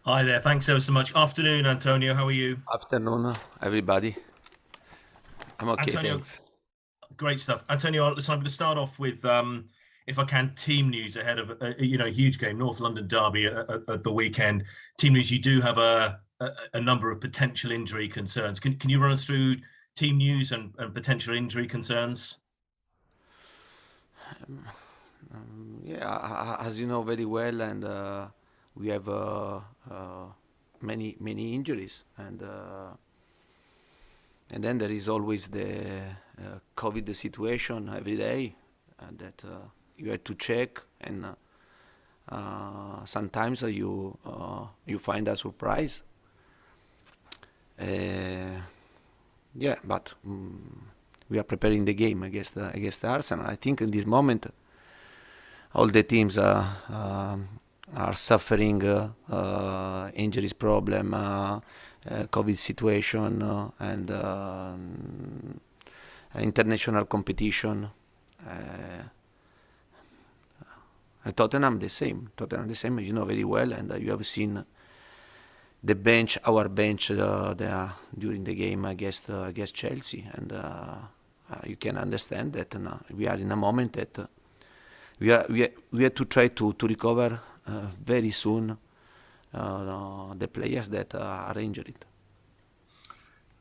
Hi there. Thanks ever so much. Afternoon, Antonio. How are you? Afternoon, everybody. I'm okay, Antonio, thanks. great stuff. Antonio, listen, I'm going to start off with, if I can, team news ahead of a huge game, North London derby at the weekend. Team news. You do have a number of potential injury concerns. Can you run us through team news and potential injury concerns? Yeah, as you know very well, and we have many injuries, and then there is always the COVID situation every day that you have to check, and sometimes you find a surprise. Uh, yeah, but we are preparing the game against Arsenal. I think in this moment all the teams are suffering injuries problem, COVID situation, and international competition. Uh, Tottenham the same. Tottenham the same. You know very well, and you have seen the bench, our bench, during the game against Chelsea, and you can understand that we are in a moment that we have to try to recover very soon the players that are injured.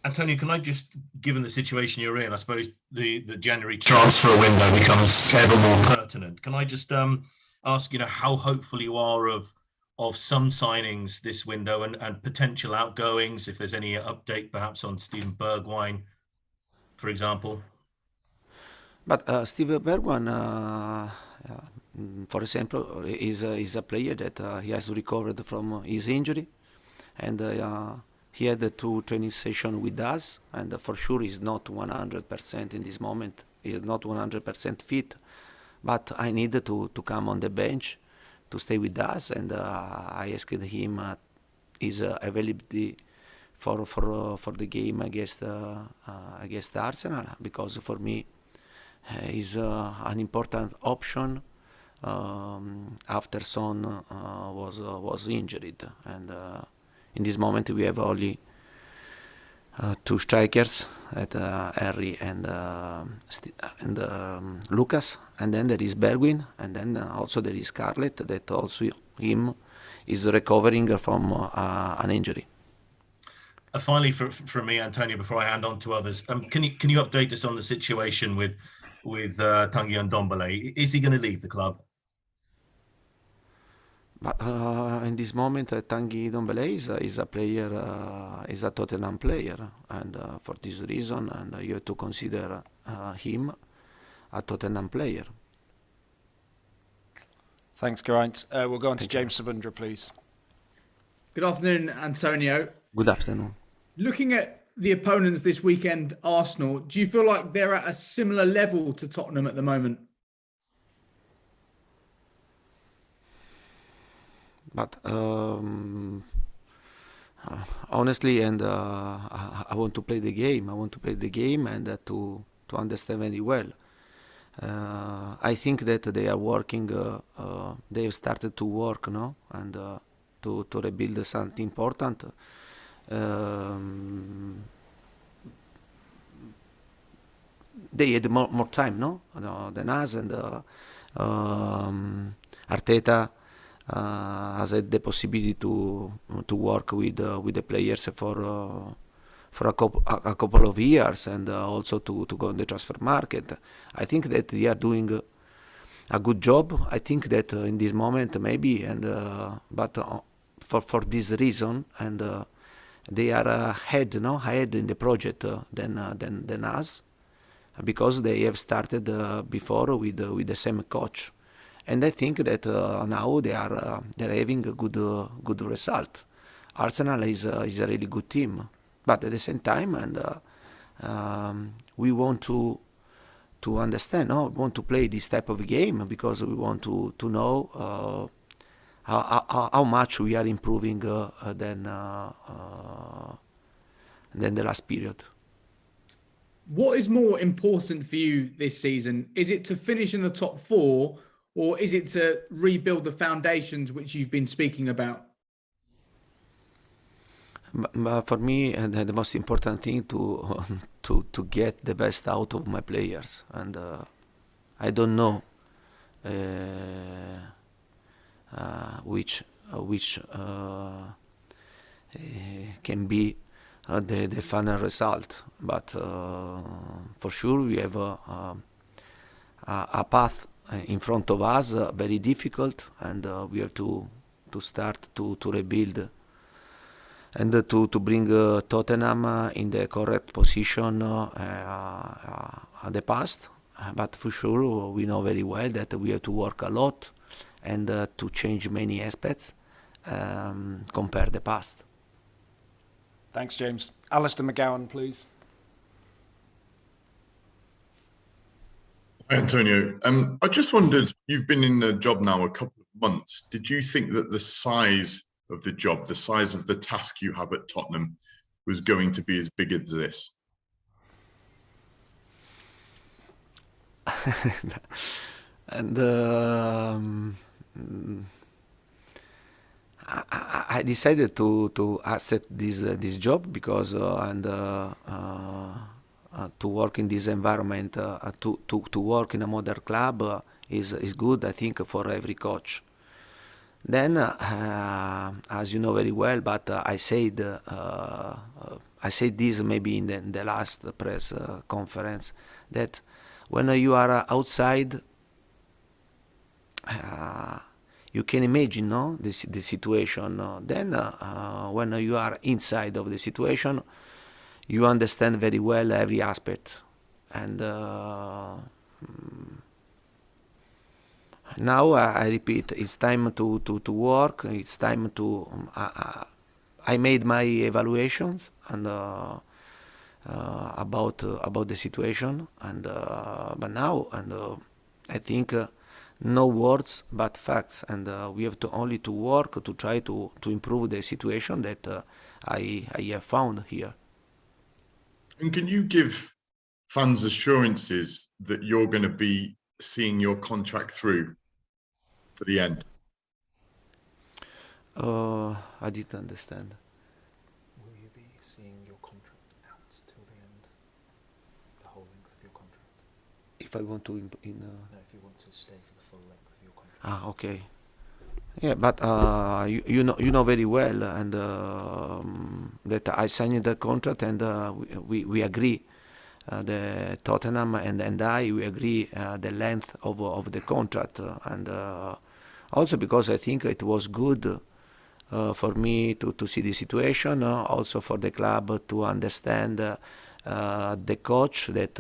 Antonio, can I just, given the situation you're in, I suppose the January transfer window becomes ever more pertinent. Can I just ask, how hopeful you are of some signings this window and potential outgoings, if there's any update perhaps on Steven Bergwijn, for example? But Steve Bergwijn, for example, is a player that he has recovered from his injury, and he had two training sessions with us, and for sure he's not 100% in this moment. He is not 100% fit, but I needed to come on the bench to stay with us, and I asked him his availability for the game against Arsenal, because for me is an important option after Son was injured, and in this moment we have only two strikers at Harry and Lucas, and then there is Bergwijn, and then also there is Scarlett that also him is recovering from an injury. Finally, for me, Antonio, before I hand on to others, can you update us on the situation with Tanguy Ndombele? Is he going to leave the club? But in this moment, Tanguy Ndombele is a player, is a Tottenham player, and for this reason, and you have to consider him a Tottenham player. Thanks, Geraint. We'll go on to Thank you. James Savundra, please. Good afternoon, Antonio. Good afternoon. Looking at the opponents this weekend, Arsenal, do you feel like they're at a similar level to Tottenham at the moment? But honestly, and I want to play the game. I want to play the game and to understand very well. I think that they are working. They have started to work, no, and to rebuild something important. They had more time, no, than us, and Arteta has had the possibility to work with the players for a couple of years, and also to go in the transfer market. I think that they are doing a good job. I think that in this moment maybe, and but for this reason, and they are ahead, no, ahead in the project than us, because they have started before with the same coach, and I think that now they're having a good result. Arsenal is a really good team, but at the same time, and we want to understand, no, we want to play this type of game because we want to know how much we are improving than the last period. What is more important for you this season? Is it to finish in the top four, or is it to rebuild the foundations which you've been speaking about? But for me, the most important thing to to get the best out of my players, and I don't know which can be the final result. But for sure, we have a path in front of us, very difficult, and we have to start to rebuild and to bring Tottenham in the correct position at the past. But for sure, we know very well that we have to work a lot and to change many aspects compare the past. Thanks, James. Alistair McGowan, please. Hi, Antonio. I just wondered, you've been in the job now a couple of months. Did you think that the size of the job, the size of the task you have at Tottenham was going to be as big as this? And I decided to accept this job because to work in this environment, to work in a modern club is good, I think, for every coach. Then, as you know very well, but I said this maybe in the last press conference, that when you are outside, you can imagine, no, the situation. Then, when you are inside of the situation, you understand very well every aspect. And now I repeat, it's time to work. It's time to. I made my evaluations and about the situation, and but now I think no words but facts, and we have to only to work to try to improve the situation that I have found here. And can you give fans assurances that you're going to be seeing your contract through to the end? I didn't understand. Will you be seeing your contract out till the end, the whole length of your contract? If I want to No, if you want to stay for the full length of your contract. Okay. Yeah, but you know very well, and that I signed the contract, and we agree. The Tottenham and we agree the length of the contract, and also because I think it was good for me to see the situation, also for the club to understand the coach that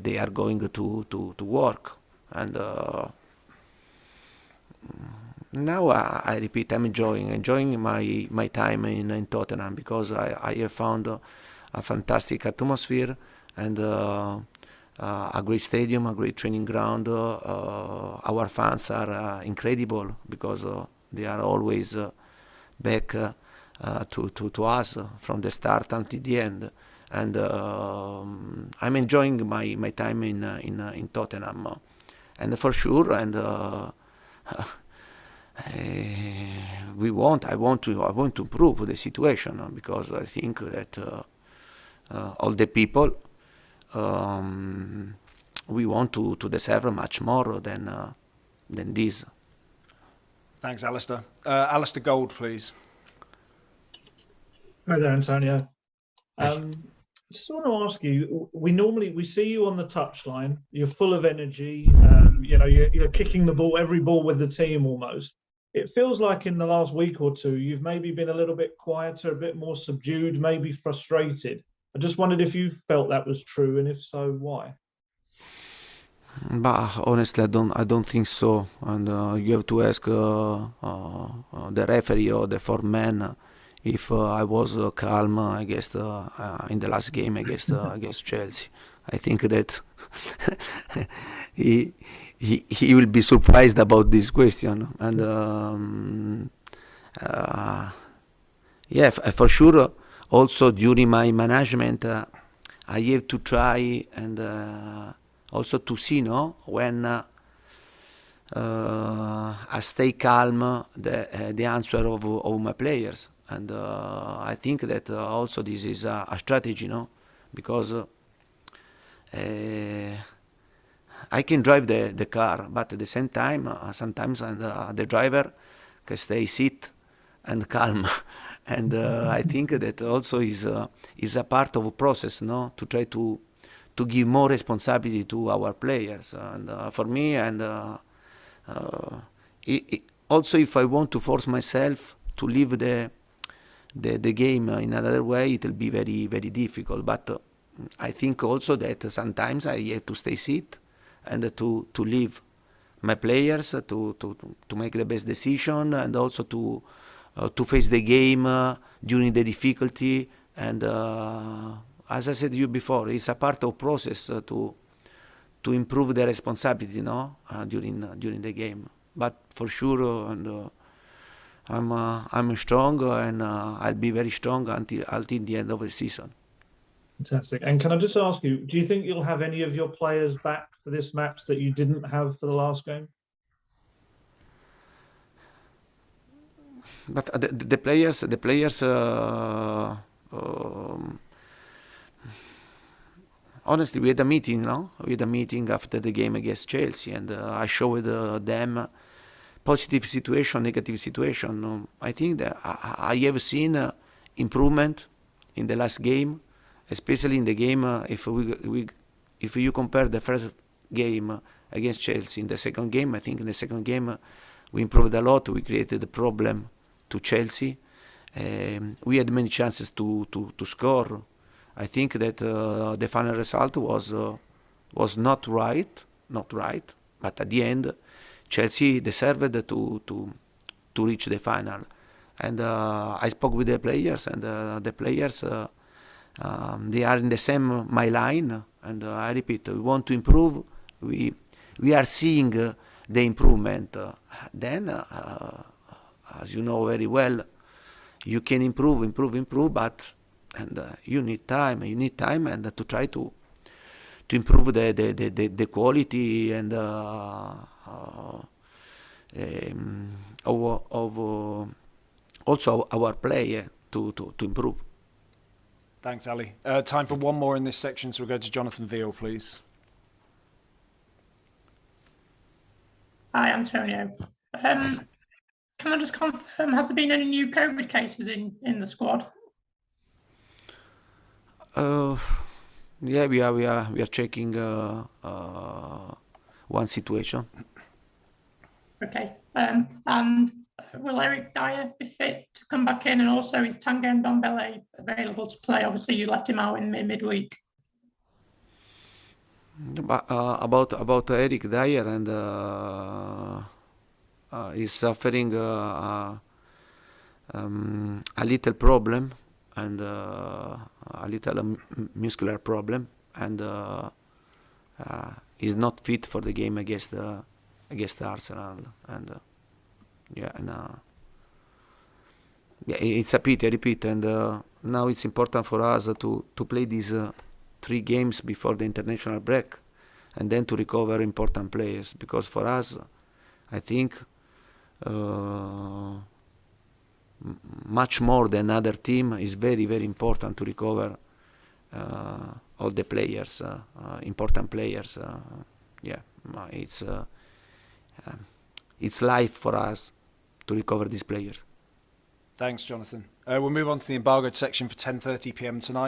they are going to work, and now I repeat, I'm enjoying my time in Tottenham, because I have found a fantastic atmosphere and a great stadium, a great training ground. Our fans are incredible, because they are always back to us from the start until the end. And I'm enjoying my time in Tottenham, and for sure. And I want to improve the situation, because I think that all the people we want to deserve much more than this. Thanks, Alistair. Alistair Gold, please. Hi there, Antonio. Just want to ask you, we see you on the touchline, you're full of energy, you're kicking the ball, every ball with the team almost. It feels like in the last week or two, you've maybe been a little bit quieter, a bit more subdued, maybe frustrated. I just wondered if you felt that was true, and if so, why? But honestly, I don't think so. And you have to ask the referee or the foreman if I was calm against in the last game against Chelsea. I think that he will be surprised about this question. And for sure. Also during my management, I have to try and also to see, when I stay calm the answer of my players, and I think that also this is a strategy, because I can drive the car, but at the same time sometimes the driver can stay sit and calm. And I think that also is a part of a process, to try to give more responsibility to our players, and for me, and also if I want to force myself to live the game in another way, it will be very, very difficult. But I think also that sometimes I have to stay sit and to leave my players to make the best decision, and also to face the game during the difficulty. And as I said to you before, it's a part of process to improve the responsibility, during the game. But for sure, and I'm strong, and I'll be very strong until the end of the season. Fantastic. And can I just ask you, do you think you'll have any of your players back for this match that you didn't have for the last game? But the players. Honestly, we had a meeting, We had a meeting after the game against Chelsea, and I showed them positive situation, negative situation. I think that I have seen improvement in the last game, especially in the game. If you compare the first game against Chelsea, in the second game, I think in the second game we improved a lot. We created a problem to Chelsea. We had many chances to score. I think that the final result was not right, but at the end, Chelsea deserved to reach the final. And I spoke with the players, and the players they are in the same my line. And I repeat, we want to improve. We are seeing the improvement. Then, as you know very well, you can improve, but you need time, and to try to improve the quality and also our play to improve. Thanks, Ali. Time for one more in this section, so we'll go to Jonathan Veal, please. Hi, Antonio. Can I just confirm, has there been any new COVID cases in the squad? Yeah, we are checking one situation. Okay. And will Eric Dier be fit to come back in? And also, is Ndombele available to play? Obviously, you left him out in midweek. But about Eric Dier, and he's suffering a little problem, and a little muscular problem, and he's not fit for the game against Arsenal, and it's a pity, I repeat, and now it's important for us to play these 3 games before the international break, and then to recover important players, because for us, I think much more than other team is very, very important to recover all the players, important players. It's life for us to recover these players. Thanks, Jonathan. We'll move on to the embargoed section for 10:30 p.m. tonight.